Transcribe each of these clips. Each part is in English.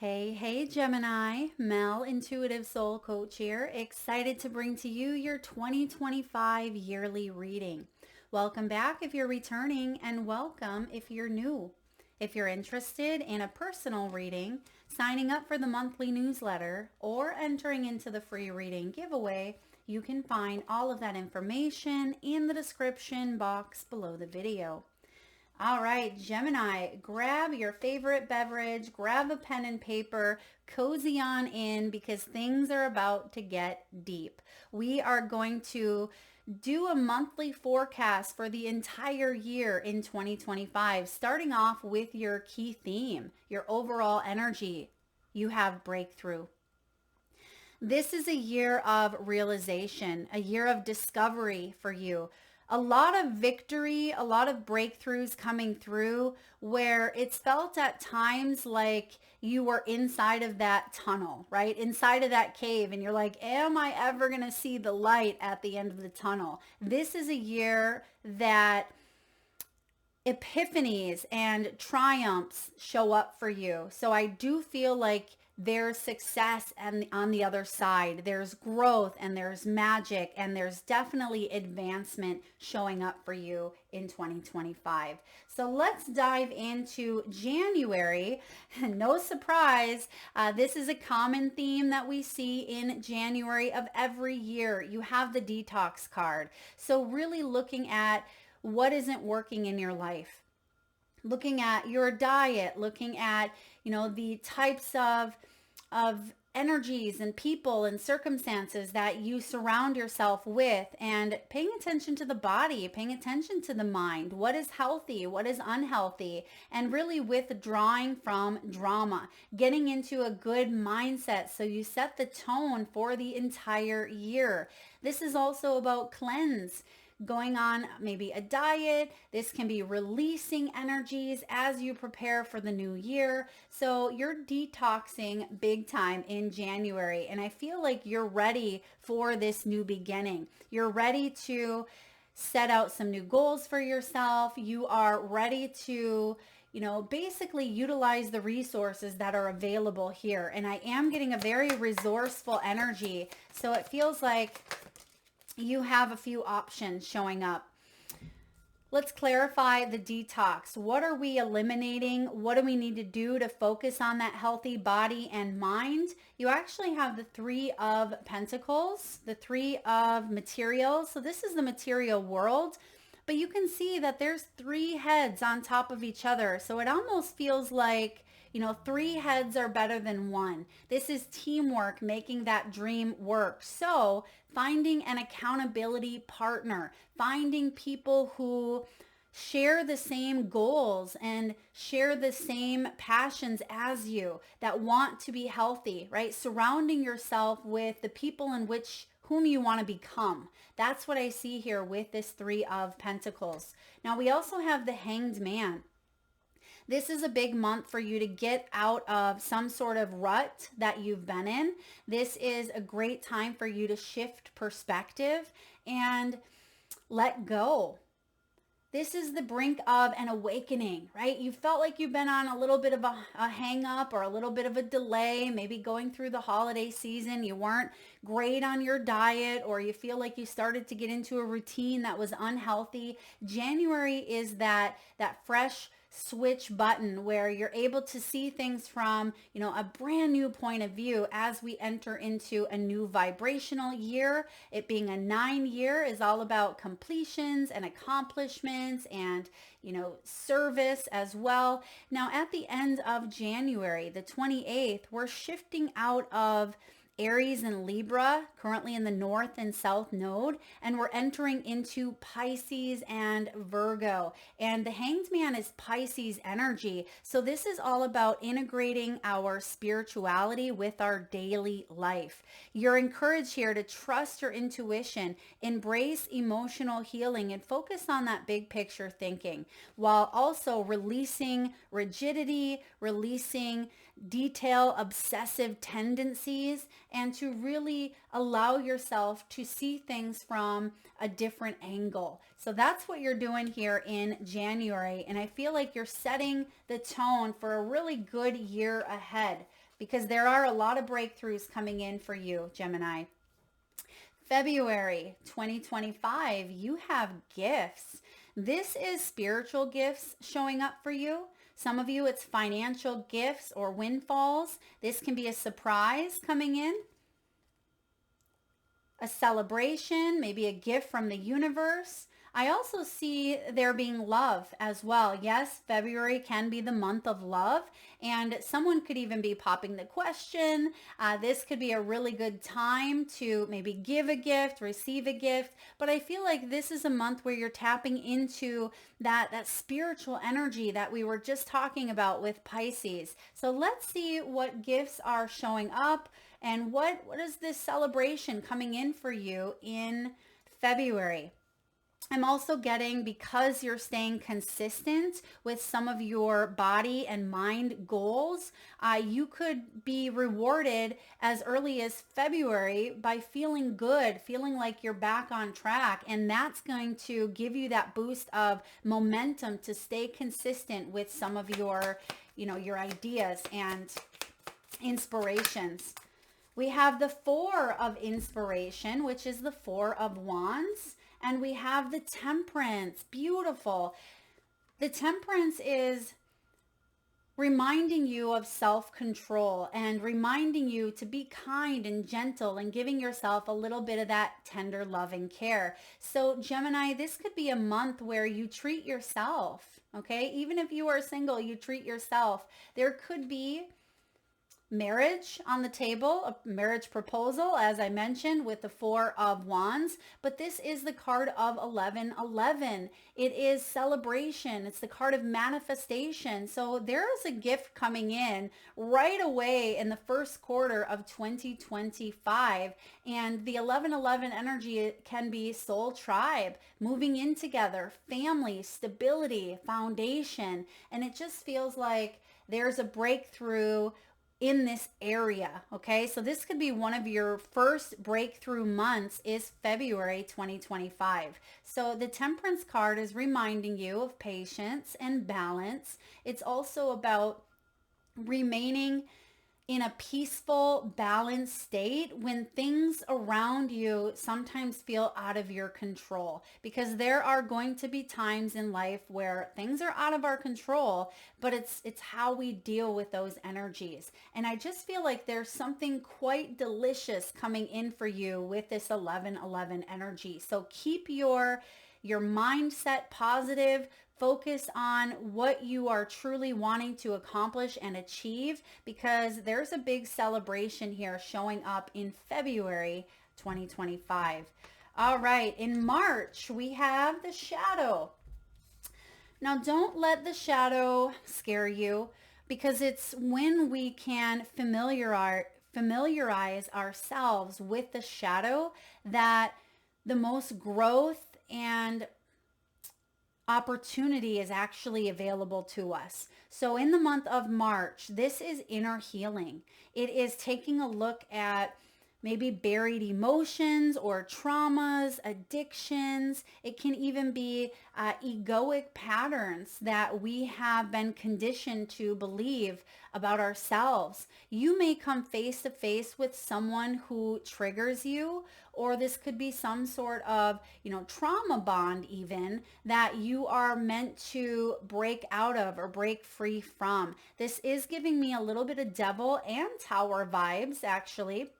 Hey, Gemini, Mel, Intuitive Soul Coach here. Excited to bring to you your 2025 yearly reading. Welcome back if you're returning, and welcome if you're new. If you're interested in a personal reading, signing up for the monthly newsletter, or entering into the free reading giveaway, you can find all of that information in the description box below the video. All right, Gemini, grab your favorite beverage, grab a pen and paper, cozy on in because things are about to get deep. We are going to do a monthly forecast for the entire year in 2025, starting off with your key theme, your overall energy. You have breakthrough. This is a year of realization, a year of discovery for you. A lot of victory, a lot of breakthroughs coming through where it's felt at times like you were inside of that tunnel, right? Inside of that cave, and you're like, am I ever going to see the light at the end of the tunnel? This is a year that epiphanies and triumphs show up for you. So I do feel like there's success and on the other side. There's growth and there's magic and there's definitely advancement showing up for you in 2025. So let's dive into January. No surprise, this is a common theme that we see in January of every year. You have the detox card. So really looking at what isn't working in your life, looking at your diet, looking at the types of energies and people and circumstances that you surround yourself with, and paying attention to the body, paying attention to the mind, what is healthy, what is unhealthy, and really withdrawing from drama, getting into a good mindset so you set the tone for the entire year. This is also about cleanse, going on maybe a diet. This can be releasing energies as you prepare for the new year. So you're detoxing big time in January. And I feel like you're ready for this new beginning. You're ready to set out some new goals for yourself. You are ready to basically utilize the resources that are available here. And I am getting a very resourceful energy. So it feels like you have a few options showing up. Let's clarify the detox. What are we eliminating? What do we need to do to focus on that healthy body and mind? You actually have the Three of Pentacles, the Three of Materials. So this is the material world, but you can see that there's three heads on top of each other. So it almost feels like three heads are better than one. This is teamwork, making that dream work. So finding an accountability partner, finding people who share the same goals and share the same passions as you, that want to be healthy, right? Surrounding yourself with the people in which whom you want to become. That's what I see here with this Three of Pentacles. Now we also have the Hanged Man. This is a big month for you to get out of some sort of rut that you've been in. This is a great time for you to shift perspective and let go. This is the brink of an awakening, right? You felt like you've been on a little bit of a hang up or a little bit of a delay, maybe going through the holiday season. You weren't great on your diet, or you feel like you started to get into a routine that was unhealthy. January is that fresh switch button where you're able to see things from, a brand new point of view as we enter into a new vibrational year. It being a 9 year is all about completions and accomplishments and, service as well. Now at the end of January, the 28th, we're shifting out of Aries and Libra, currently in the North and South node, and we're entering into Pisces and Virgo. And the Hanged Man is Pisces energy. So this is all about integrating our spirituality with our daily life. You're encouraged here to trust your intuition, embrace emotional healing, and focus on that big picture thinking, while also releasing rigidity, releasing detail obsessive tendencies, and to really allow yourself to see things from a different angle. So that's what you're doing here in January. And I feel like you're setting the tone for a really good year ahead, because there are a lot of breakthroughs coming in for you, Gemini. February 2025, you have gifts. This is spiritual gifts showing up for you. Some of you, it's financial gifts or windfalls. This can be a surprise coming in, a celebration, maybe a gift from the universe. I also see there being love as well. Yes, February can be the month of love, and someone could even be popping the question. This could be a really good time to maybe give a gift, receive a gift, but I feel like this is a month where you're tapping into that spiritual energy that we were just talking about with Pisces. So let's see what gifts are showing up and what is this celebration coming in for you in February. I'm also getting, because you're staying consistent with some of your body and mind goals, you could be rewarded as early as February by feeling good, feeling like you're back on track. And that's going to give you that boost of momentum to stay consistent with some of your, your ideas and inspirations. We have the Four of Inspiration, which is the Four of Wands. And we have the Temperance. Beautiful. The Temperance is reminding you of self-control and reminding you to be kind and gentle and giving yourself a little bit of that tender love and care. So Gemini, this could be a month where you treat yourself, okay? Even if you are single, you treat yourself. There could be marriage on the table, a marriage proposal, as I mentioned, with the Four of Wands, but this is the card of 1111. It is celebration. It's the card of manifestation. So there is a gift coming in right away in the first quarter of 2025, and the 1111 energy can be soul tribe, moving in together, family, stability, foundation, and it just feels like there's a breakthrough in this area. Okay, so this could be one of your first breakthrough months is February 2025. So the Temperance card is reminding you of patience and balance. It's also about remaining in a peaceful, balanced state when things around you sometimes feel out of your control, because there are going to be times in life where things are out of our control, but it's how we deal with those energies. And I just feel like there's something quite delicious coming in for you with this 1111 energy. So keep your mindset positive. Focus on what you are truly wanting to accomplish and achieve, because there's a big celebration here showing up in February 2025. All right, in March, we have the shadow. Now, don't let the shadow scare you, because it's when we can familiarize ourselves with the shadow that the most growth and opportunity is actually available to us. So in the month of March, this is inner healing. It is taking a look at maybe buried emotions or traumas, addictions. It can even be egoic patterns that we have been conditioned to believe about ourselves. You may come face to face with someone who triggers you, or this could be some sort of, trauma bond even that you are meant to break out of or break free from. This is giving me a little bit of Devil and Tower vibes, actually.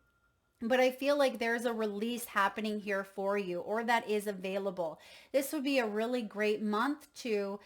But I feel like there's a release happening here for you, or that is available. This would be a really great month to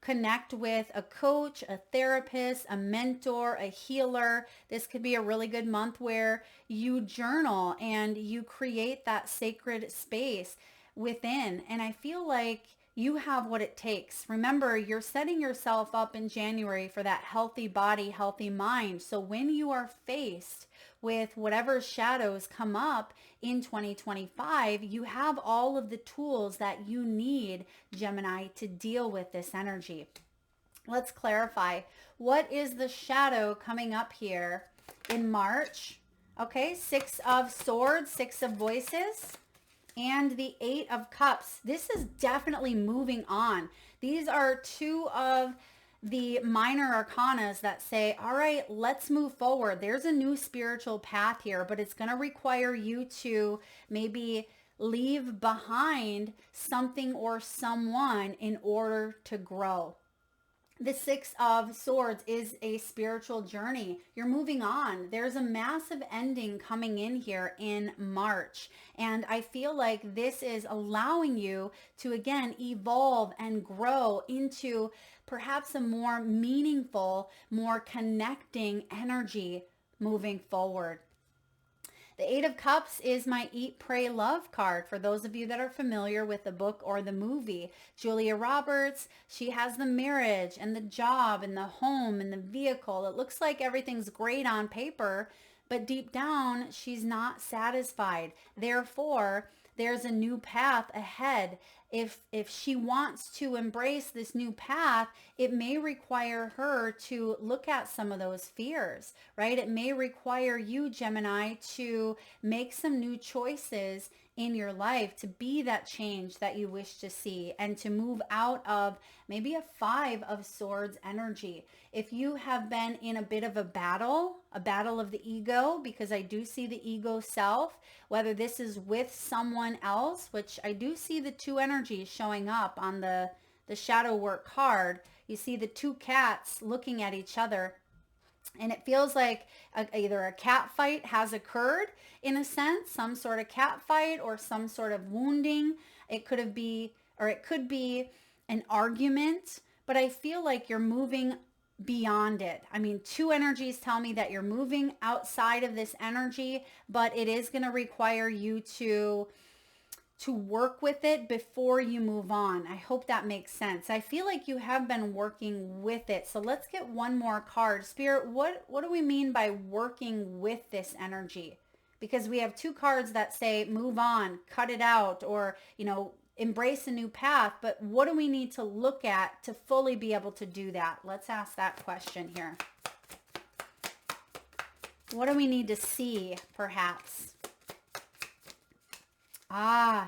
connect with a coach, a therapist, a mentor, a healer. This could be a really good month where you journal and you create that sacred space within. And I feel like you have what it takes. Remember, you're setting yourself up in January for that healthy body, healthy mind. So when you are faced with whatever shadows come up in 2025, you have all of the tools that you need, Gemini, to deal with this energy. Let's clarify. What is the shadow coming up here in March? Okay, Six of Swords, Six of Voices, and the Eight of Cups. This is definitely moving on. These are two of the minor arcanas that say, all right, let's move forward. There's a new spiritual path here, but it's going to require you to maybe leave behind something or someone in order to grow. The Six of Swords is a spiritual journey. You're moving on. There's a massive ending coming in here in March. And I feel like this is allowing you to, again, evolve and grow into perhaps a more meaningful, more connecting energy moving forward. The Eight of Cups is my Eat, Pray, Love card. For those of you that are familiar with the book or the movie, Julia Roberts, she has the marriage and the job and the home and the vehicle. It looks like everything's great on paper, but deep down, she's not satisfied. Therefore, there's a new path ahead. If she wants to embrace this new path, it may require her to look at some of those fears, right? It may require you, Gemini, to make some new choices in your life to be that change that you wish to see and to move out of maybe a Five of Swords energy. If you have been in a bit of a battle of the ego, because I do see the ego self, whether this is with someone else, which I do see the two energies showing up on the shadow work card. You see the two cats looking at each other. And it feels like either a cat fight has occurred in a sense, some sort of cat fight or some sort of wounding. It could be an argument, but I feel like you're moving beyond it. I mean, two energies tell me that you're moving outside of this energy, but it is going to require you to work with it before you move on. I hope that makes sense. I feel like you have been working with it. So let's get one more card. Spirit, what do we mean by working with this energy? Because we have two cards that say move on, cut it out, or, embrace a new path. But what do we need to look at to fully be able to do that? Let's ask that question here. What do we need to see, perhaps?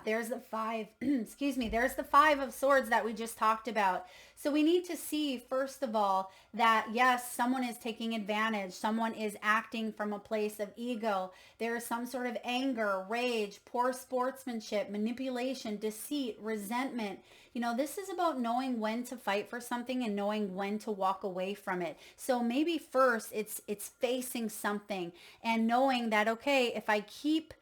There's the five, excuse me, there's the Five of Swords that we just talked about. So we need to see, first of all, that yes, someone is taking advantage. Someone is acting from a place of ego. There is some sort of anger, rage, poor sportsmanship, manipulation, deceit, resentment. This is about knowing when to fight for something and knowing when to walk away from it. So maybe first it's facing something and knowing that, okay, if I keep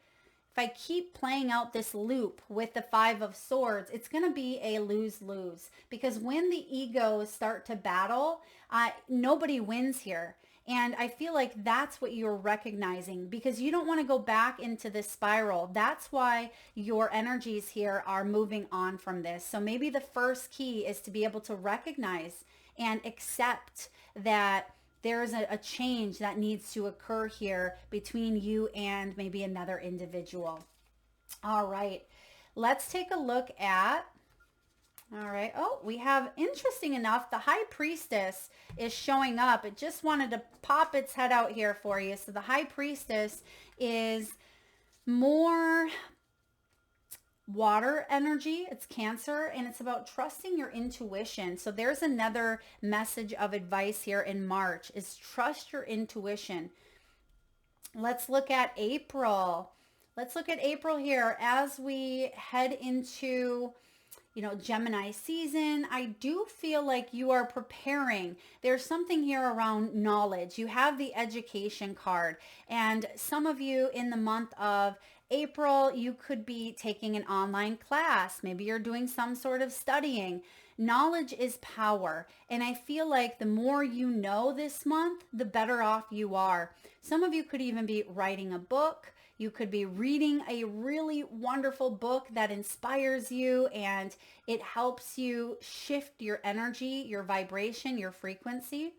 playing out this loop with the Five of Swords, it's going to be a lose-lose, because when the egos start to battle, nobody wins here. And I feel like that's what you're recognizing, because you don't want to go back into this spiral. That's why your energies here are moving on from this. So maybe the first key is to be able to recognize and accept that there's a change that needs to occur here between you and maybe another individual. All right, let's take a look at, we have, interesting enough, the High Priestess is showing up. It just wanted to pop its head out here for you. So the High Priestess is more water energy. It's Cancer, and it's about trusting your intuition. So there's another message of advice here in March, is trust your intuition. Let's look at April. Let's look at April here as we head into Gemini season. I do feel like you are preparing. There's something here around knowledge. You have the education card, and some of you in the month of April, you could be taking an online class. Maybe you're doing some sort of studying. Knowledge is power. And I feel like the more you know this month, the better off you are. Some of you could even be writing a book. You could be reading a really wonderful book that inspires you and it helps you shift your energy, your vibration, your frequency.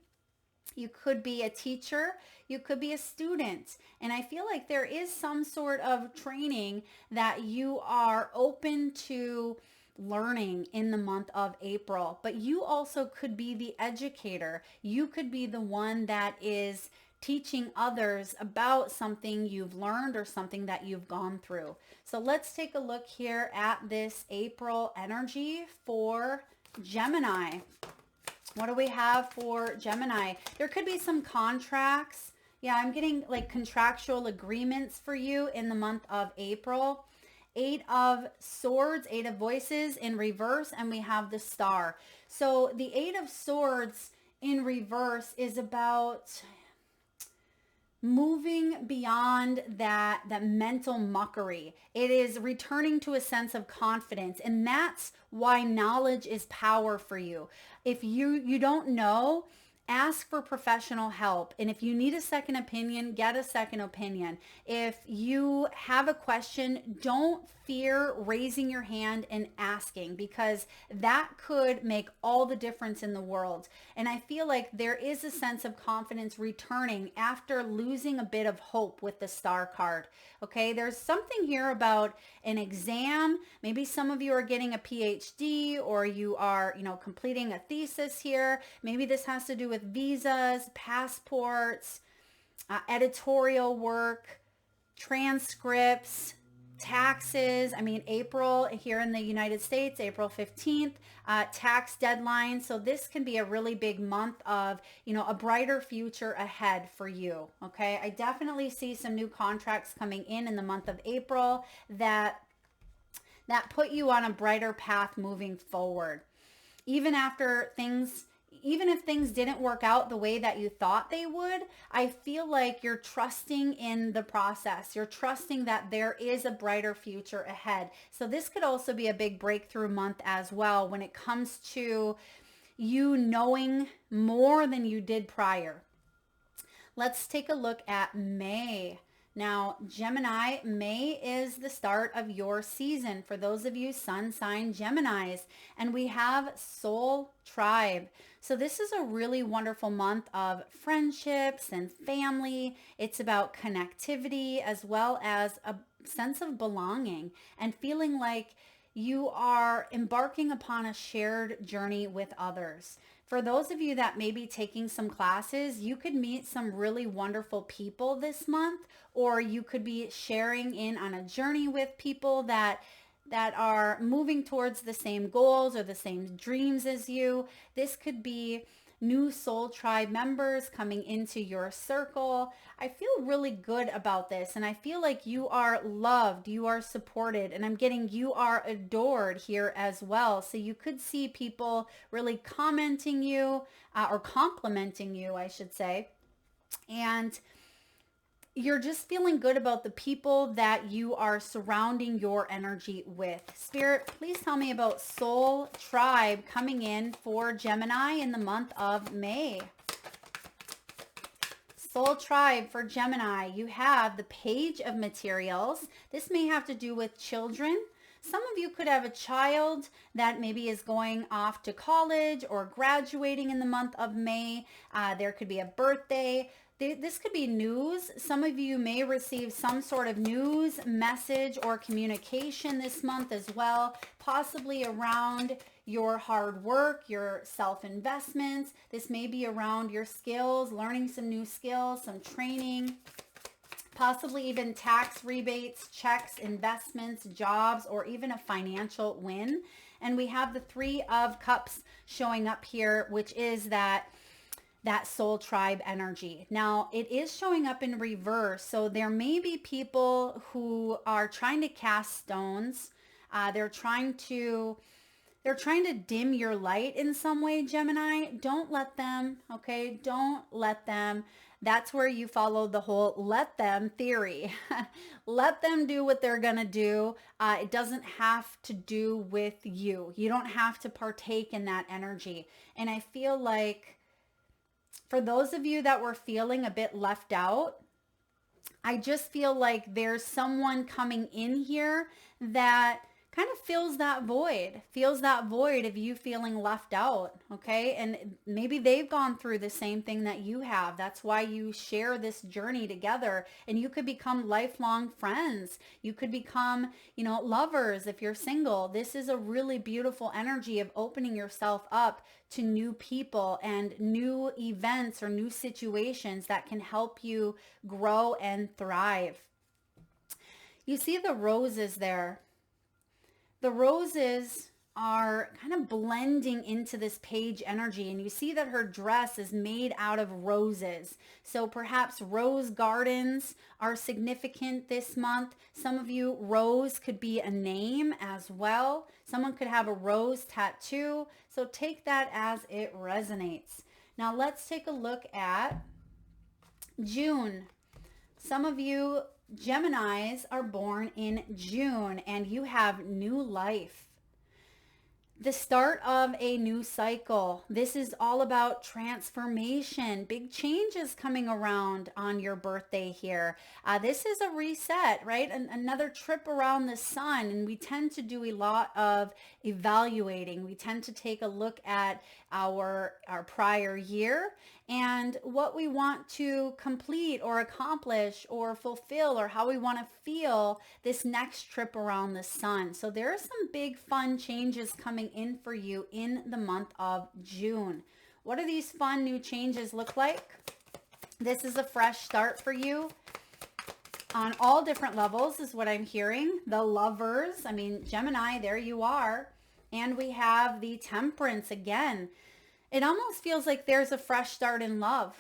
You could be a teacher. You could be a student. And I feel like there is some sort of training that you are open to learning in the month of April. But you also could be the educator. You could be the one that is teaching others about something you've learned or something that you've gone through. So let's take a look here at this April energy for Gemini. What do we have for Gemini? There could be some contracts. Yeah, I'm getting like contractual agreements for you in the month of April. Eight of Swords, Eight of Voices in reverse, and we have the Star. So the Eight of Swords in reverse is about moving beyond that mental muckery. It is returning to a sense of confidence, and that's why knowledge is power for you. If you don't know, ask for professional help. And if you need a second opinion, get a second opinion. If you have a question, don't fear raising your hand and asking, because that could make all the difference in the world. And I feel like there is a sense of confidence returning after losing a bit of hope with the Star card. Okay, there's something here about an exam. Maybe some of you are getting a PhD, or you are, completing a thesis here. Maybe this has to do with visas, passports, editorial work, transcripts, taxes. I mean, April here in the United States, April 15th, tax deadline. So this can be a really big month of, a brighter future ahead for you. Okay. I definitely see some new contracts coming in the month of April that put you on a brighter path moving forward. Even if things didn't work out the way that you thought they would, I feel like you're trusting in the process. You're trusting that there is a brighter future ahead. So this could also be a big breakthrough month as well when it comes to you knowing more than you did prior. Let's take a look at May. Now, Gemini, May is the start of your season for those of you sun sign Geminis, and we have Soul Tribe. So this is a really wonderful month of friendships and family. It's about connectivity as well as a sense of belonging and feeling like you are embarking upon a shared journey with others. For those of you that may be taking some classes, you could meet some really wonderful people this month, or you could be sharing in on a journey with people that are moving towards the same goals or the same dreams as you. This could be new Soul Tribe members coming into your circle. I feel really good about this, and I feel like you are loved, you are supported, and I'm getting you are adored here as well. So you could see people really commenting you or complimenting you, I should say. And you're just feeling good about the people that you are surrounding your energy with. Spirit, please tell me about Soul Tribe coming in for Gemini in the month of May. Soul Tribe for Gemini, you have the Page of Materials. This may have to do with children. Some of you could have a child that maybe is going off to college or graduating in the month of May. There could be a birthday. This could be news. Some of you may receive some sort of news, message, or communication this month as well, possibly around your hard work, your self-investments. This may be around your skills, learning some new skills, some training, possibly even tax rebates, checks, investments, jobs, or even a financial win. And we have the Three of Cups showing up here, which is that Soul Tribe energy. Now, it is showing up in reverse. So there may be people who are trying to cast stones. They're trying to dim your light in some way, Gemini. Don't let them, okay? Don't let them. That's where you follow the whole let them theory. Let them do what they're going to do. It doesn't have to do with you. You don't have to partake in that energy. And I feel like for those of you that were feeling a bit left out, I just feel like there's someone coming in here that kind of feels that void of you feeling left out, okay? And maybe they've gone through the same thing that you have. That's why you share this journey together, and you could become lifelong friends. You could become, lovers if you're single. This is a really beautiful energy of opening yourself up to new people and new events or new situations that can help you grow and thrive. You see the roses there. The roses are kind of blending into this page energy, and you see that her dress is made out of roses. So perhaps rose gardens are significant this month. Some of you, rose could be a name as well. Someone could have a rose tattoo. So take that as it resonates. Now let's take a look at June. Some of you Geminis are born in June, and you have new life. The start of a new cycle. This is all about transformation, big changes coming around on your birthday here. This is a reset, right? Another trip around the sun. And we tend to do a lot of evaluating. We tend to take a look at our prior year and what we want to complete or accomplish or fulfill, or how we want to feel this next trip around the sun. So there are some big fun changes coming in for you in the month of June. What do these fun new changes look like? This is a fresh start for you on all different levels is what I'm hearing. The Lovers, I mean, Gemini, there you are. And we have the Temperance again. It almost feels like there's a fresh start in love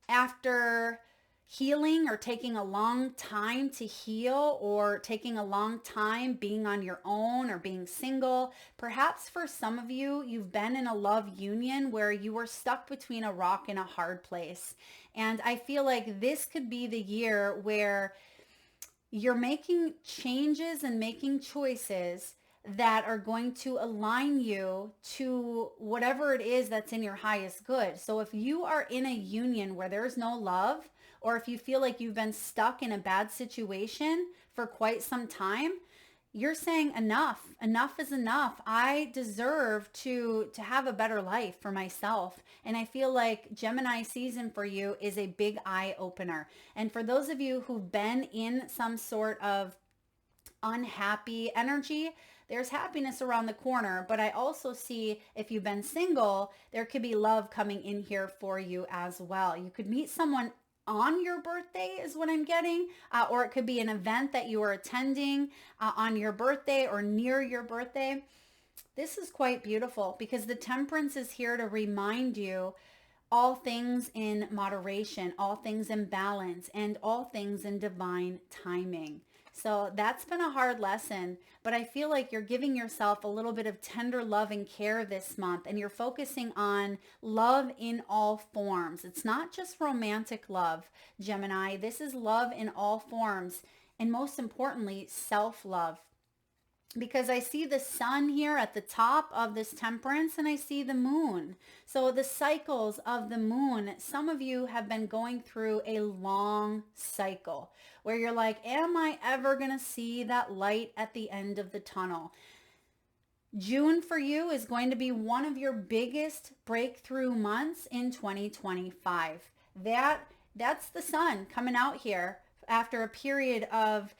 after healing, or taking a long time to heal, or taking a long time being on your own or being single. Perhaps for some of you, you've been in a love union where you were stuck between a rock and a hard place. And I feel like this could be the year where you're making changes and making choices that are going to align you to whatever it is that's in your highest good. So if you are in a union where there's no love, or if you feel like you've been stuck in a bad situation for quite some time, you're saying enough is enough. I deserve to have a better life for myself. And I feel like Gemini season for you is a big eye opener. And for those of you who've been in some sort of unhappy energy, there's happiness around the corner. But I also see, if you've been single, there could be love coming in here for you as well. You could meet someone on your birthday is what I'm getting, or it could be an event that you are attending on your birthday or near your birthday. This is quite beautiful because the Temperance is here to remind you all things in moderation, all things in balance, and all things in divine timing. So that's been a hard lesson, but I feel like you're giving yourself a little bit of tender love and care this month, and you're focusing on love in all forms. It's not just romantic love, Gemini. This is love in all forms, and most importantly, self-love. Because I see the sun here at the top of this Temperance, and I see the moon. So the cycles of the moon, some of you have been going through a long cycle where you're like, am I ever going to see that light at the end of the tunnel? June for you is going to be one of your biggest breakthrough months in 2025. That's the sun coming out here after a period of,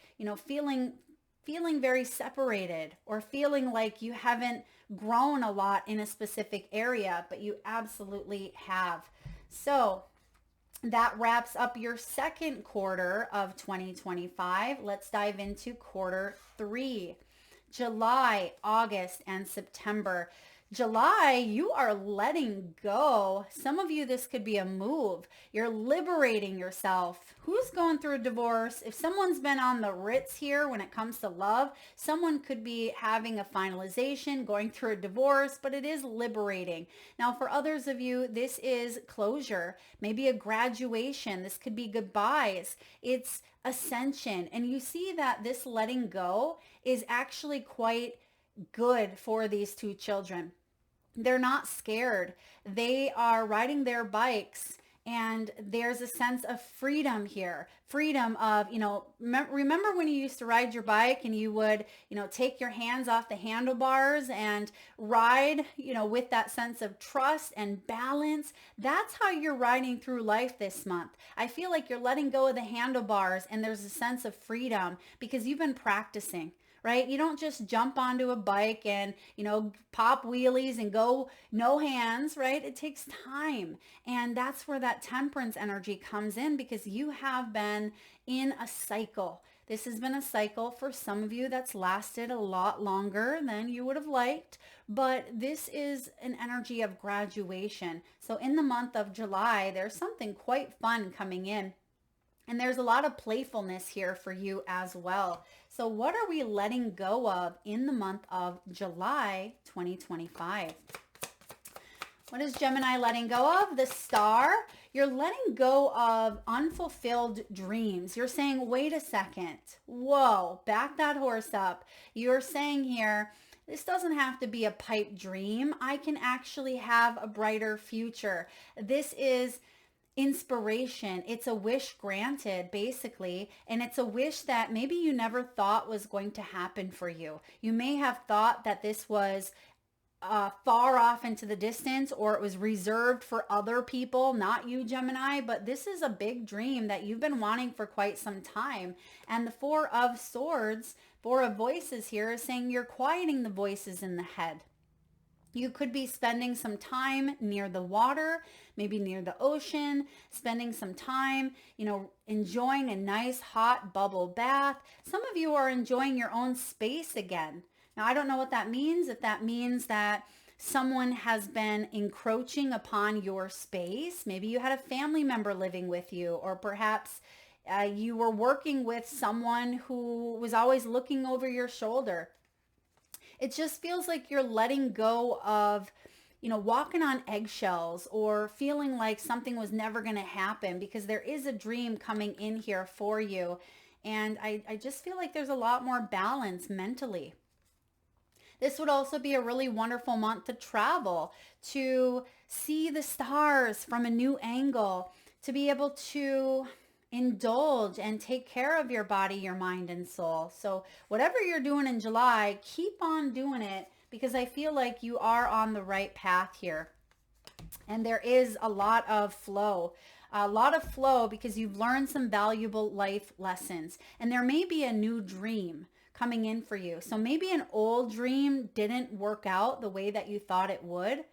feeling very separated, or feeling like you haven't grown a lot in a specific area, but you absolutely have. So that wraps up your second quarter of 2025. Let's dive into quarter 3. July, August, and September. July, you are letting go. Some of you, this could be a move. You're liberating yourself. Who's going through a divorce? If someone's been on the Ritz here when it comes to love, someone could be having a finalization, going through a divorce, but it is liberating. Now, for others of you, this is closure, maybe a graduation. This could be goodbyes. It's ascension. And you see that this letting go is actually quite good for these two children. They're not scared. They are riding their bikes, and there's a sense of freedom here. Freedom of, remember when you used to ride your bike and you would, take your hands off the handlebars and ride, with that sense of trust and balance. That's how you're riding through life this month. I feel like you're letting go of the handlebars, and there's a sense of freedom because you've been practicing. Right? You don't just jump onto a bike and, pop wheelies and go no hands, right? It takes time. And that's where that Temperance energy comes in, because you have been in a cycle. This has been a cycle for some of you that's lasted a lot longer than you would have liked, but this is an energy of graduation. So in the month of July, there's something quite fun coming in. And there's a lot of playfulness here for you as well. So what are we letting go of in the month of July 2025? What is Gemini letting go of? The Star. You're letting go of unfulfilled dreams. You're saying, wait a second. Whoa, back that horse up. You're saying here, this doesn't have to be a pipe dream. I can actually have a brighter future. This is inspiration. It's a wish granted, basically, and it's a wish that maybe you never thought was going to happen for you. You may have thought that this was far off into the distance, or it was reserved for other people, not you, Gemini, but this is a big dream that you've been wanting for quite some time. And the Four of Swords, Four of Voices here, is saying you're quieting the voices in the head. You could be spending some time near the water, maybe near the ocean, spending some time, enjoying a nice hot bubble bath. Some of you are enjoying your own space again. Now, I don't know what that means. If that means that someone has been encroaching upon your space, maybe you had a family member living with you, or perhaps you were working with someone who was always looking over your shoulder. It just feels like you're letting go of, walking on eggshells, or feeling like something was never going to happen, because there is a dream coming in here for you. And I just feel like there's a lot more balance mentally. This would also be a really wonderful month to travel, to see the stars from a new angle, to be able to indulge and take care of your body, your mind, and soul. So whatever you're doing in July, keep on doing it, because I feel like you are on the right path here. And there is a lot of flow. Because you've learned some valuable life lessons. And there may be a new dream coming in for you. So maybe an old dream didn't work out the way that you thought it would.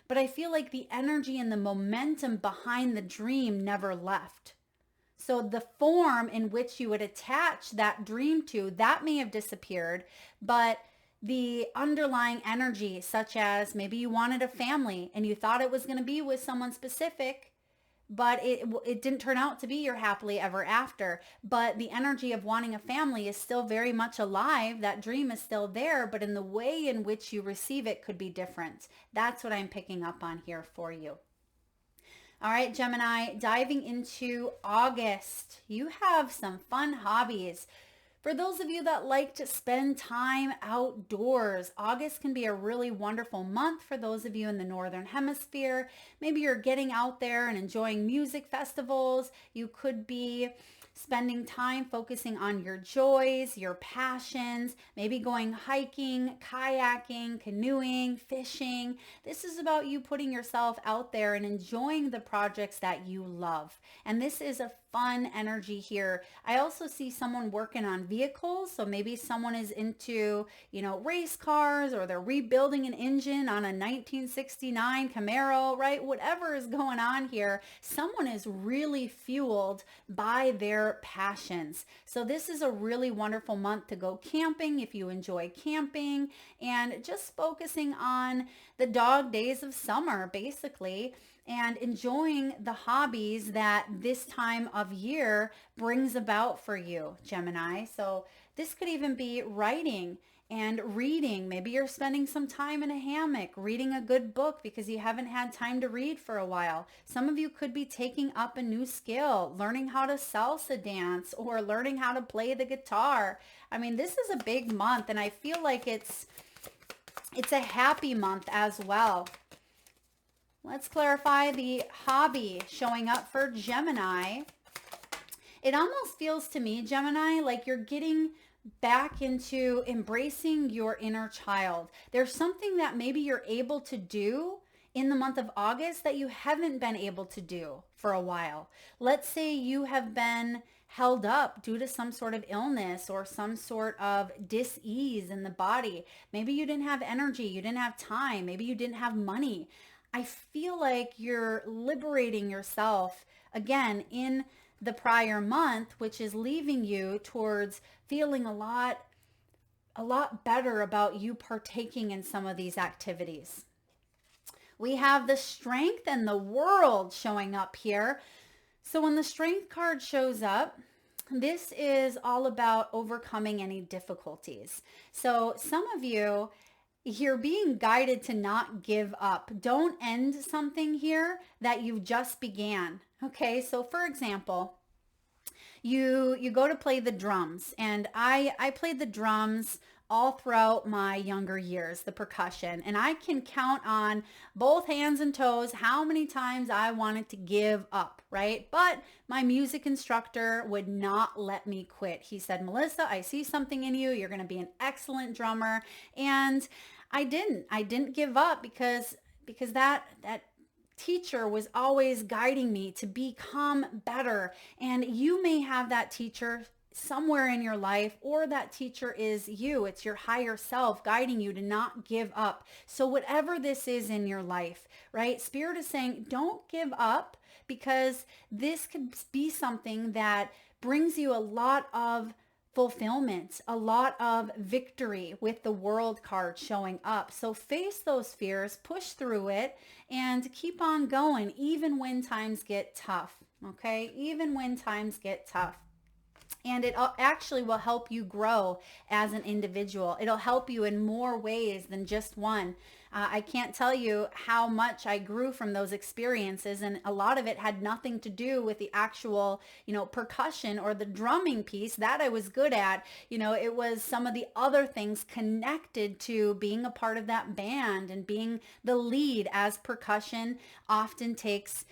But I feel like the energy and the momentum behind the dream never left. So the form in which you would attach that dream to, that may have disappeared, but the underlying energy, such as maybe you wanted a family and you thought it was going to be with someone specific, but it didn't turn out to be your happily ever after. But the energy of wanting a family is still very much alive. That dream is still there, but in the way in which you receive it could be different. That's what I'm picking up on here for you. All right, Gemini, diving into August, you have some fun hobbies. For those of you that like to spend time outdoors, August can be a really wonderful month for those of you in the Northern Hemisphere. Maybe you're getting out there and enjoying music festivals. You could be spending time focusing on your joys, your passions, maybe going hiking, kayaking, canoeing, fishing. This is about you putting yourself out there and enjoying the projects that you love. And this is a fun energy here. I also see someone working on vehicles. So maybe someone is into, race cars, or they're rebuilding an engine on a 1969 Camaro, right? Whatever is going on here, someone is really fueled by their passions. So this is a really wonderful month to go camping if you enjoy camping, and just focusing on the dog days of summer, basically, and enjoying the hobbies that this time of year brings about for you, Gemini. So this could even be writing and reading. Maybe you're spending some time in a hammock reading a good book because you haven't had time to read for a while. Some of you could be taking up a new skill, learning how to salsa dance, or learning how to play the guitar. I mean, this is a big month, and I feel like it's a happy month as well. Let's clarify the hobby showing up for Gemini. It almost feels to me, Gemini, like you're getting back into embracing your inner child. There's something that maybe you're able to do in the month of August that you haven't been able to do for a while. Let's say you have been held up due to some sort of illness or some sort of dis-ease in the body. Maybe you didn't have energy, you didn't have time, maybe you didn't have money. I feel like you're liberating yourself again in the prior month, which is leaving you towards feeling a lot better about you partaking in some of these activities. We have the strength and the world showing up here. So when the strength card shows up, this is all about overcoming any difficulties. So some of you, you're being guided to not give up. Don't end something here that you just began. Okay, so for example, you go to play the drums, and I played the drums all throughout my younger years, the percussion, and I can count on both hands and toes how many times I wanted to give up, right? But my music instructor would not let me quit. He said, Melissa, I see something in you. You're going to be an excellent drummer. And I didn't give up because that teacher was always guiding me to become better. And you may have that teacher somewhere in your life, or that teacher is you. It's your higher self guiding you to not give up. So whatever this is in your life, right? Spirit is saying, don't give up, because this could be something that brings you a lot of fulfillment, a lot of victory with the world card showing up. So face those fears, push through it, and keep on going, even when times get tough. Okay? Even when times get tough. And it actually will help you grow as an individual. It'll help you in more ways than just one. I can't tell you how much I grew from those experiences, and a lot of it had nothing to do with the actual, percussion or the drumming piece that I was good at. It was some of the other things connected to being a part of that band and being the lead, as percussion often takes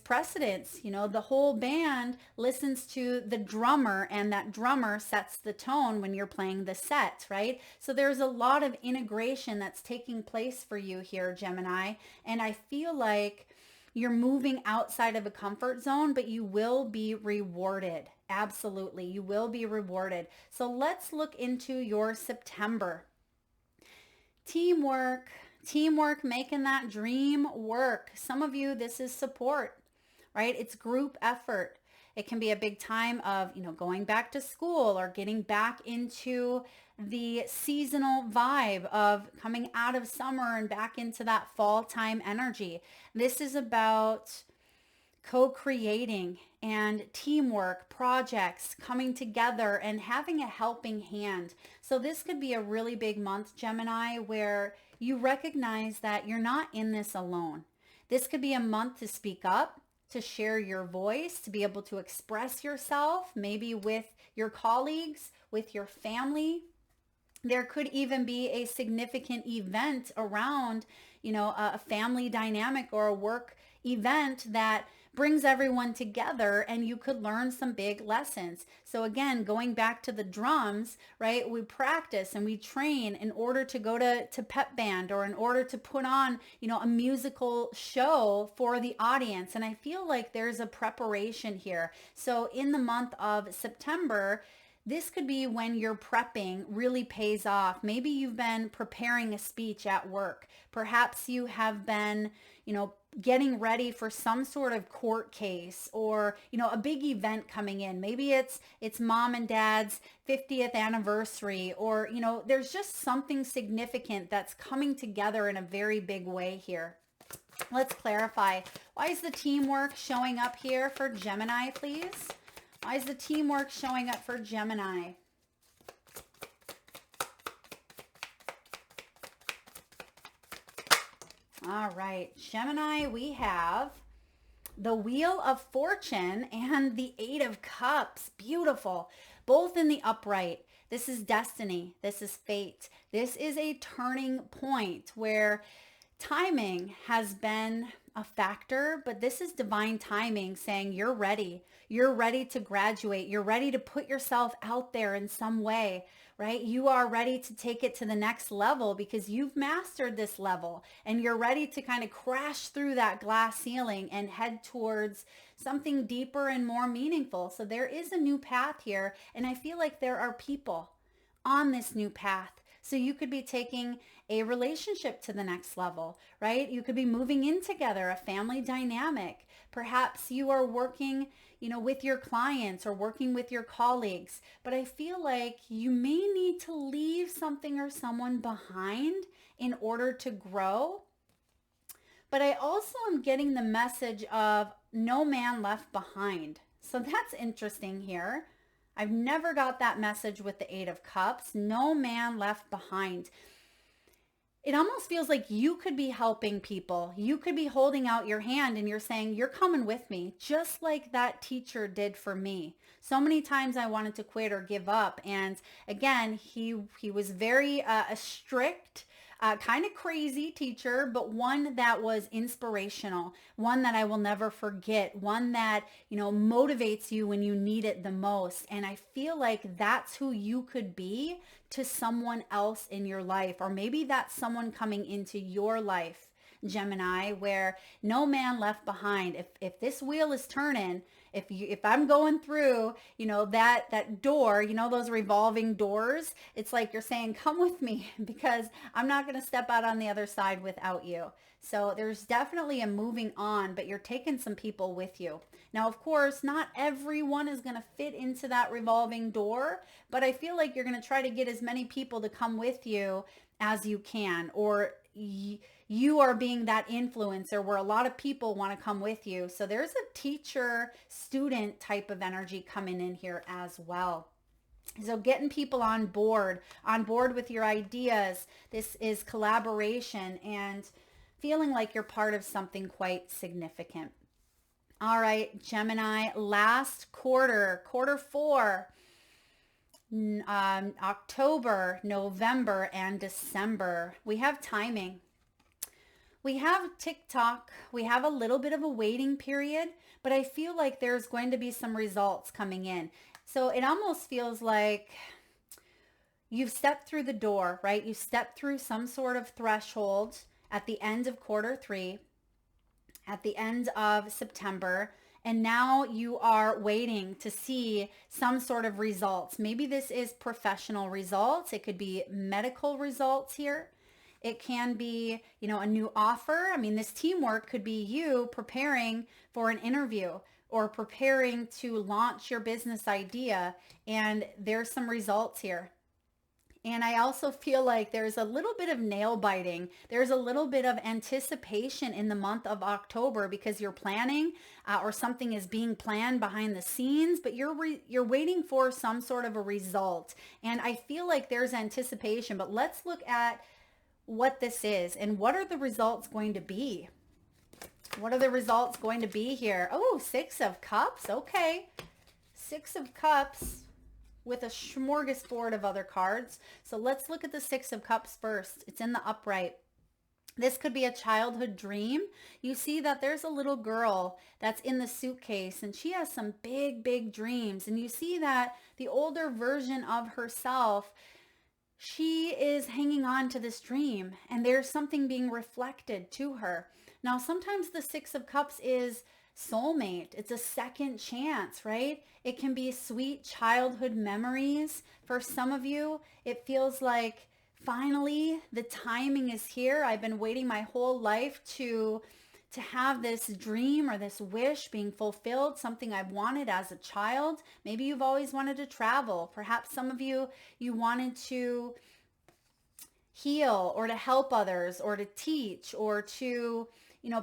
precedence. The whole band listens to the drummer, and that drummer sets the tone when you're playing the set, right? So there's a lot of integration that's taking place for you here, Gemini. And I feel like you're moving outside of a comfort zone, but you will be rewarded. Absolutely. You will be rewarded. So let's look into your September. Teamwork, making that dream work. Some of you, this is support, right? It's group effort. It can be a big time of, going back to school or getting back into the seasonal vibe of coming out of summer and back into that fall time energy. This is about co-creating and teamwork, projects coming together and having a helping hand. So this could be a really big month, Gemini, where you recognize that you're not in this alone. This could be a month to speak up, to share your voice, to be able to express yourself, maybe with your colleagues, with your family. There could even be a significant event around, a family dynamic or a work event that brings everyone together, and you could learn some big lessons. So again, going back to the drums, right? We practice and we train in order to go to pep band, or in order to put on, a musical show for the audience. And I feel like there's a preparation here. So in the month of September, this could be when your prepping really pays off. Maybe you've been preparing a speech at work. Perhaps you have been, getting ready for some sort of court case, or, a big event coming in. Maybe it's mom and dad's 50th anniversary, or, there's just something significant that's coming together in a very big way here. Let's clarify. Why is the teamwork showing up here for Gemini, please? Why is the teamwork showing up for Gemini? All right, Gemini, we have the Wheel of Fortune and the Eight of Cups. Beautiful. Both in the upright. This is destiny. This is fate. This is a turning point where timing has been a factor, but this is divine timing saying you're ready. You're ready to graduate. You're ready to put yourself out there in some way, right? You are ready to take it to the next level because you've mastered this level, and you're ready to kind of crash through that glass ceiling and head towards something deeper and more meaningful. So there is a new path here, and I feel like there are people on this new path. So you could be taking a relationship to the next level, right? You could be moving in together, a family dynamic. Perhaps you are working, with your clients or working with your colleagues. But I feel like you may need to leave something or someone behind in order to grow. But I also am getting the message of no man left behind. So that's interesting here. I've never got that message with the Eight of Cups. No man left behind. It almost feels like you could be helping people. You could be holding out your hand and you're saying, you're coming with me, just like that teacher did for me. So many times I wanted to quit or give up. And again, he was very strict, kind of crazy teacher, but one that was inspirational, one that I will never forget, one that, motivates you when you need it the most. And I feel like that's who you could be to someone else in your life, or maybe that's someone coming into your life, Gemini, where no man left behind. If this wheel is turning, if I'm going through, that door, those revolving doors, it's like you're saying, come with me because I'm not going to step out on the other side without you. So there's definitely a moving on, but you're taking some people with you. Now, of course, not everyone is going to fit into that revolving door, but I feel like you're going to try to get as many people to come with you as you can, or you are being that influencer where a lot of people want to come with you. So there's a teacher student type of energy coming in here as well. So getting people on board with your ideas. This is collaboration and feeling like you're part of something quite significant. All right, Gemini, last quarter 4, October, November, and December. We have timing. We have TikTok. We have a little bit of a waiting period, but I feel like there's going to be some results coming in. So it almost feels like you've stepped through the door, right? You stepped through some sort of threshold at the end of quarter 3, at the end of September, and now you are waiting to see some sort of results. Maybe this is professional results. It could be medical results here. It can be, a new offer. I mean, this teamwork could be you preparing for an interview or preparing to launch your business idea, and there's some results here. And I also feel like there's a little bit of nail biting. There's a little bit of anticipation in the month of October because you're planning or something is being planned behind the scenes, but you're waiting for some sort of a result. And I feel like there's anticipation, but let's look at what this is and what are the results going to be? What are the results going to be here? Oh, 6 of Cups. Okay. 6 of Cups with a smorgasbord of other cards. So let's look at the 6 of Cups first. It's in the upright. This could be a childhood dream. You see that there's a little girl that's in the suitcase and she has some big, big dreams. And you see that the older version of herself, she is hanging on to this dream and there's something being reflected to her. Now, sometimes the 6 of Cups is soulmate. It's a second chance, right? It can be sweet childhood memories. For some of you, it feels like finally the timing is here. I've been waiting my whole life to have this dream or this wish being fulfilled, something I've wanted as a child. Maybe you've always wanted to travel. Perhaps some of you wanted to heal or to help others or to teach or to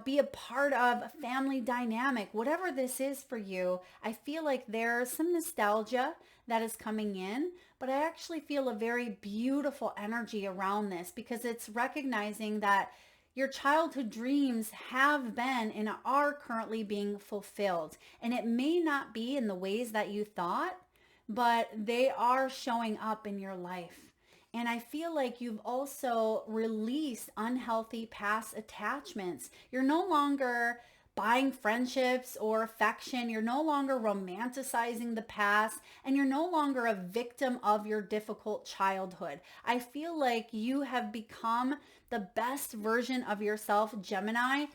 be a part of a family dynamic. Whatever this is for you, I feel like there's some nostalgia that is coming in, but I actually feel a very beautiful energy around this because it's recognizing that your childhood dreams have been and are currently being fulfilled. And it may not be in the ways that you thought, but they are showing up in your life. And I feel like you've also released unhealthy past attachments. You're no longer buying friendships or affection. You're no longer romanticizing the past, and you're no longer a victim of your difficult childhood. I feel like you have become the best version of yourself, Gemini,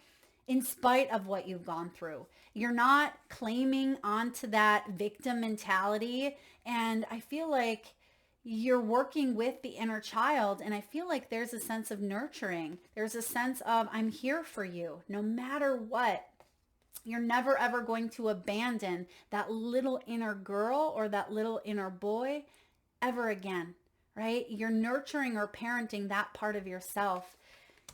in spite of what you've gone through. You're not claiming onto that victim mentality. And I feel like you're working with the inner child, and I feel like there's a sense of nurturing. There's a sense of, I'm here for you no matter what. You're never ever going to abandon that little inner girl or that little inner boy ever again, right? You're nurturing or parenting that part of yourself.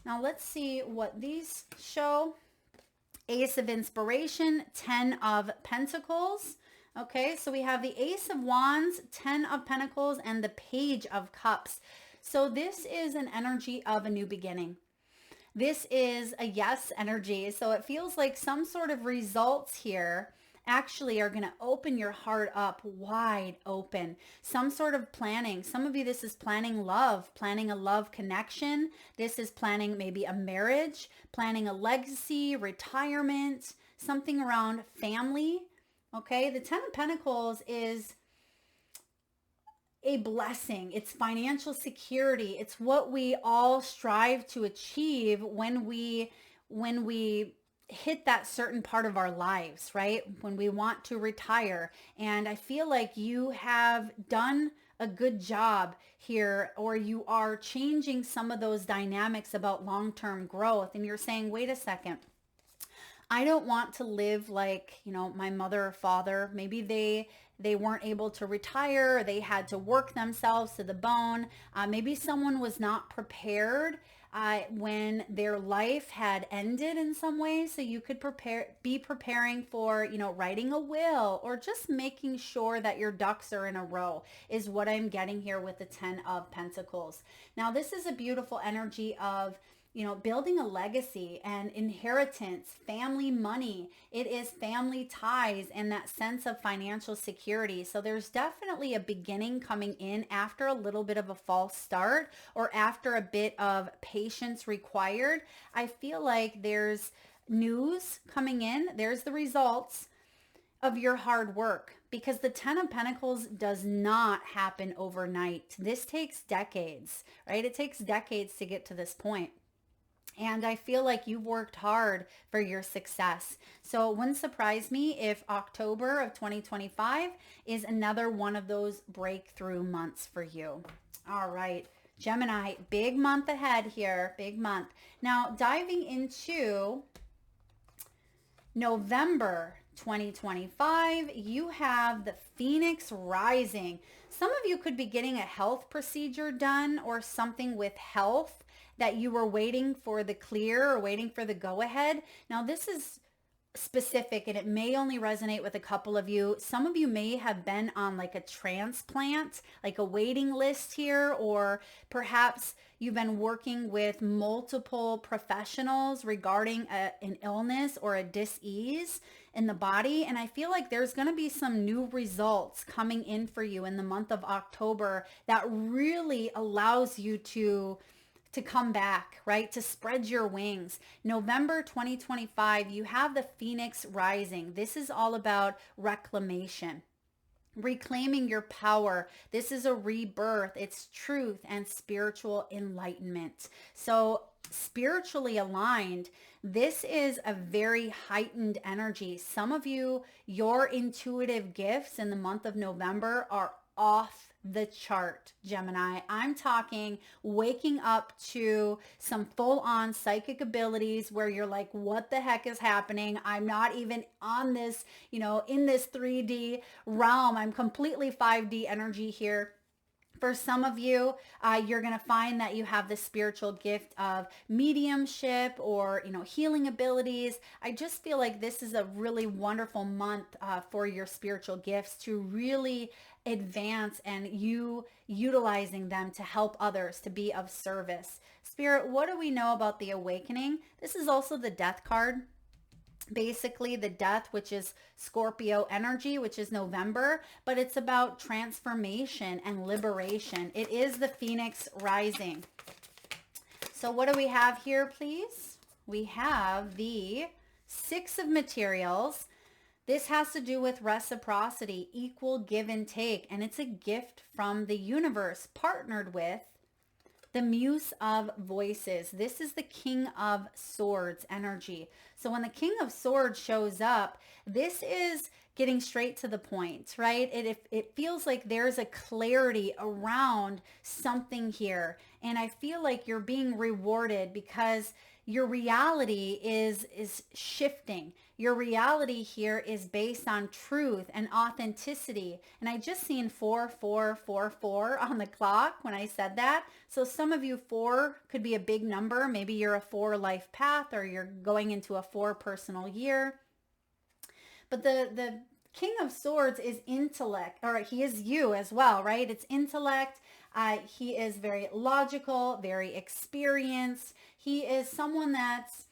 Now let's see what these show. Ace of Inspiration, 10 of Pentacles. Okay, so we have the Ace of Wands, 10 of Pentacles, and the Page of Cups. So this is an energy of a new beginning. This is a yes energy. So it feels like some sort of results here actually are going to open your heart up wide open. Some sort of planning. Some of you, this is planning love, planning a love connection. This is planning maybe a marriage, planning a legacy, retirement, something around family. Okay, the 10 of Pentacles is a blessing. It's financial security. It's what we all strive to achieve when we hit that certain part of our lives, right? When we want to retire. And I feel like you have done a good job here, or you are changing some of those dynamics about long-term growth. And you're saying, wait a second, I don't want to live like, my mother or father. Maybe they weren't able to retire. They had to work themselves to the bone. Maybe someone was not prepared when their life had ended in some way. So you could be preparing for, writing a will, or just making sure that your ducks are in a row is what I'm getting here with the 10 of Pentacles. Now, this is a beautiful energy of building a legacy and inheritance, family money. It is family ties and that sense of financial security. So there's definitely a beginning coming in after a little bit of a false start, or after a bit of patience required. I feel like there's news coming in. There's the results of your hard work, because the 10 of Pentacles does not happen overnight. This takes decades, right? It takes decades to get to this point. And I feel like you've worked hard for your success. So it wouldn't surprise me if October of 2025 is another one of those breakthrough months for you. All right, Gemini, big month ahead here, big month. Now, diving into November 2025, you have the Phoenix rising. Some of you could be getting a health procedure done, or something with health that you were waiting for the clear or waiting for the go ahead. Now, this is specific, and it may only resonate with a couple of you. Some of you may have been on like a transplant, like a waiting list here, or perhaps you've been working with multiple professionals regarding an illness or a dis-ease in the body. And I feel like there's going to be some new results coming in for you in the month of October that really allows you to come back, right? To spread your wings. November 2025, you have the Phoenix rising. This is all about reclamation, reclaiming your power. This is a rebirth. It's truth and spiritual enlightenment. So spiritually aligned, this is a very heightened energy. Some of you, your intuitive gifts in the month of November are off the chart, Gemini. I'm talking waking up to some full-on psychic abilities where you're like, what the heck is happening? I'm not even on this, in this 3D realm. I'm completely 5D energy here. For some of you, you're going to find that you have the spiritual gift of mediumship, or, healing abilities. I just feel like this is a really wonderful month for your spiritual gifts to really advance, and you utilizing them to help others, to be of service. Spirit, what do we know about the awakening? This is also the death card. Basically the death, which is Scorpio energy, which is November, but it's about transformation and liberation. It is the Phoenix rising. So what do we have here, please? We have the Six of Materials. This has to do with reciprocity, equal give and take, and it's a gift from the universe partnered with the Muse of Voices. This is the King of Swords energy. So when the King of Swords shows up, this is getting straight to the point, right? It feels like there's a clarity around something here. And I feel like you're being rewarded because your reality is shifting. Your reality here is based on truth and authenticity. And I just seen 4444 on the clock when I said that. So some of you, 4 could be a big number. Maybe you're a 4 life path, or you're going into a 4 personal year. But the King of Swords is intellect, or he is you as well, right? It's intellect. He is very logical, very experienced. He is someone that's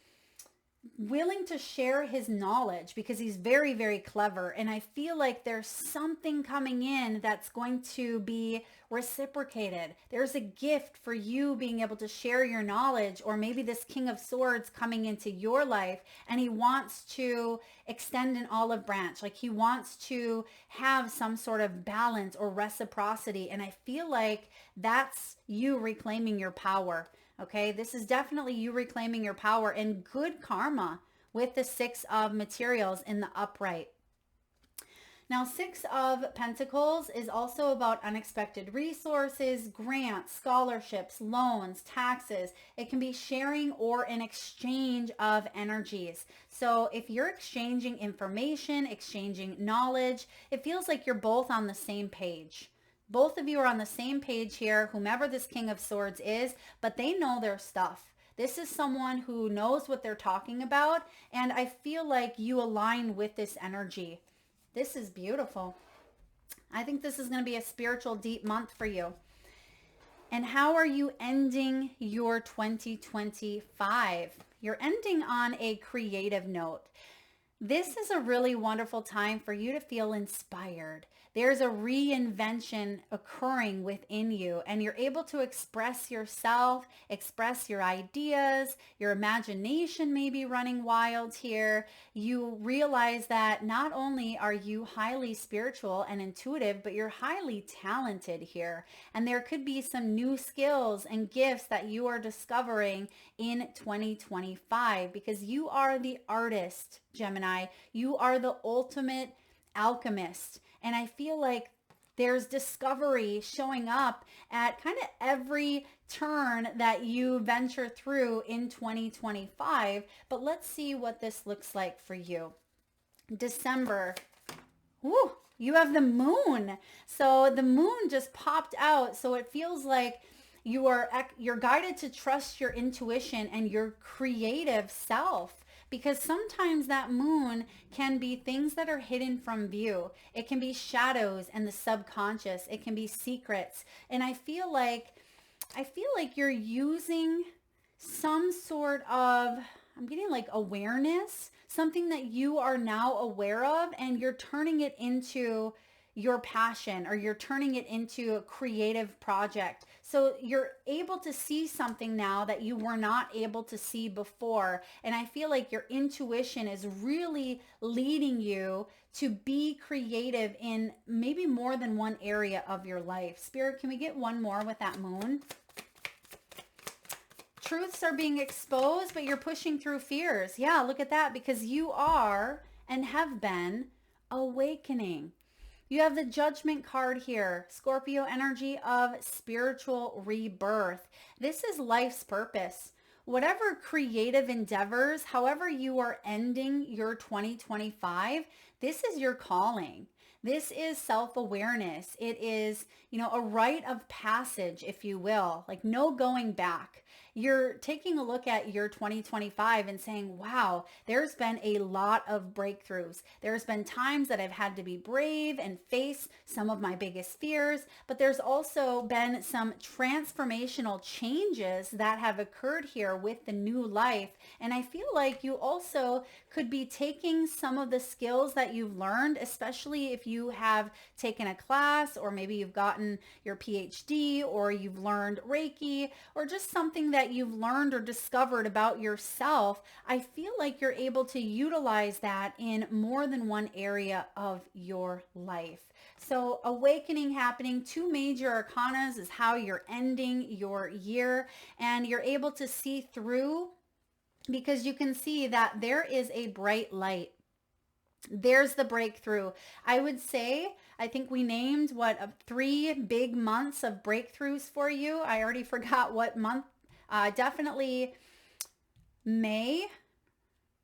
willing to share his knowledge because he's very, very clever. And I feel like there's something coming in that's going to be reciprocated. There's a gift for you being able to share your knowledge, or maybe this King of Swords coming into your life and he wants to extend an olive branch. Like he wants to have some sort of balance or reciprocity. And I feel like that's you reclaiming your power. Okay, this is definitely you reclaiming your power and good karma with the 6 of materials in the upright. Now, 6 of Pentacles is also about unexpected resources, grants, scholarships, loans, taxes. It can be sharing or an exchange of energies. So if you're exchanging information, exchanging knowledge, it feels like you're both on the same page. Both of you are on the same page here, whomever this King of Swords is, but they know their stuff. This is someone who knows what they're talking about, and I feel like you align with this energy. This is beautiful. I think this is going to be a spiritual deep month for you. And how are you ending your 2025? You're ending on a creative note. This is a really wonderful time for you to feel inspired. There's a reinvention occurring within you, and you're able to express yourself, express your ideas. Your imagination may be running wild here. You realize that not only are you highly spiritual and intuitive, but you're highly talented here. And there could be some new skills and gifts that you are discovering in 2025 because you are the artist, Gemini. You are the ultimate alchemist. And I feel like there's discovery showing up at kind of every turn that you venture through in 2025. But let's see what this looks like for you. December. Woo, you have the moon. So the moon just popped out. So it feels like you're guided to trust your intuition and your creative self. Because sometimes that moon can be things that are hidden from view. It can be shadows and the subconscious. It can be secrets. And I feel like you're using some sort of, I'm getting like awareness, something that you are now aware of, and you're turning it into your passion, or you're turning it into a creative project. So you're able to see something now that you were not able to see before. And I feel like your intuition is really leading you to be creative in maybe more than one area of your life. Spirit, can we get one more with that moon? Truths are being exposed, but you're pushing through fears. Yeah, look at that, because you are and have been awakening. You have the Judgment card here, Scorpio energy of spiritual rebirth. This is life's purpose. Whatever creative endeavors, however you are ending your 2025, this is your calling. This is self-awareness. It is, a rite of passage, if you will, like no going back. You're taking a look at your 2025 and saying, wow, there's been a lot of breakthroughs. There's been times that I've had to be brave and face some of my biggest fears, but there's also been some transformational changes that have occurred here with the new life. And I feel like you also could be taking some of the skills that you've learned, especially if you have taken a class, or maybe you've gotten your PhD, or you've learned Reiki, or just something that you've learned or discovered about yourself. I feel like you're able to utilize that in more than one area of your life. So awakening happening. 2 major arcanas is how you're ending your year, and you're able to see through because you can see that there is a bright light. There's the breakthrough. I would say, I think we named what, 3 big months of breakthroughs for you. I already forgot what month. Definitely May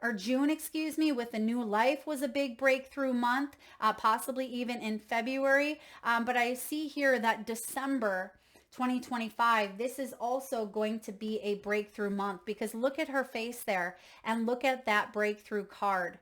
or June, excuse me, with the new life was a big breakthrough month, possibly even in February. But I see here that December 2025, this is also going to be a breakthrough month, because look at her face there and look at that breakthrough card.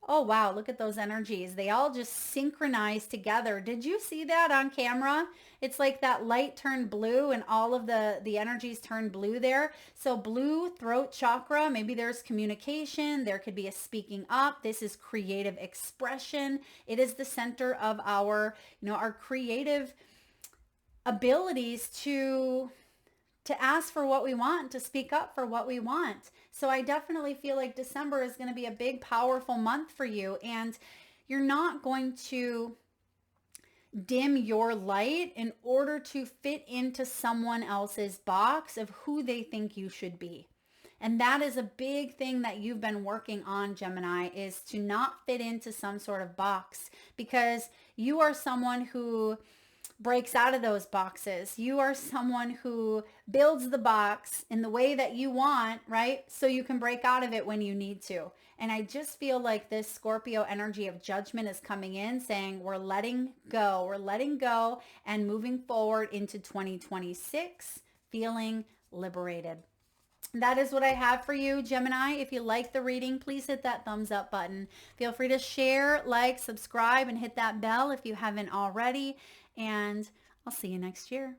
Oh, wow. Look at those energies. They all just synchronize together. Did you see that on camera? It's like that light turned blue and all of the energies turned blue there. So blue throat chakra, maybe there's communication. There could be a speaking up. This is creative expression. It is the center of our, our creative abilities to ask for what we want, to speak up for what we want. So I definitely feel like December is going to be a big, powerful month for you. And you're not going to dim your light in order to fit into someone else's box of who they think you should be. And that is a big thing that you've been working on, Gemini, is to not fit into some sort of box, because you are someone who breaks out of those boxes. You are someone who builds the box in the way that you want, right? So you can break out of it when you need to. And I just feel like this Scorpio energy of judgment is coming in, saying we're letting go and moving forward into 2026, feeling liberated. That is what I have for you, Gemini. If you like the reading, please hit that thumbs up button. Feel free to share, like, subscribe, and hit that bell if you haven't already. And I'll see you next year.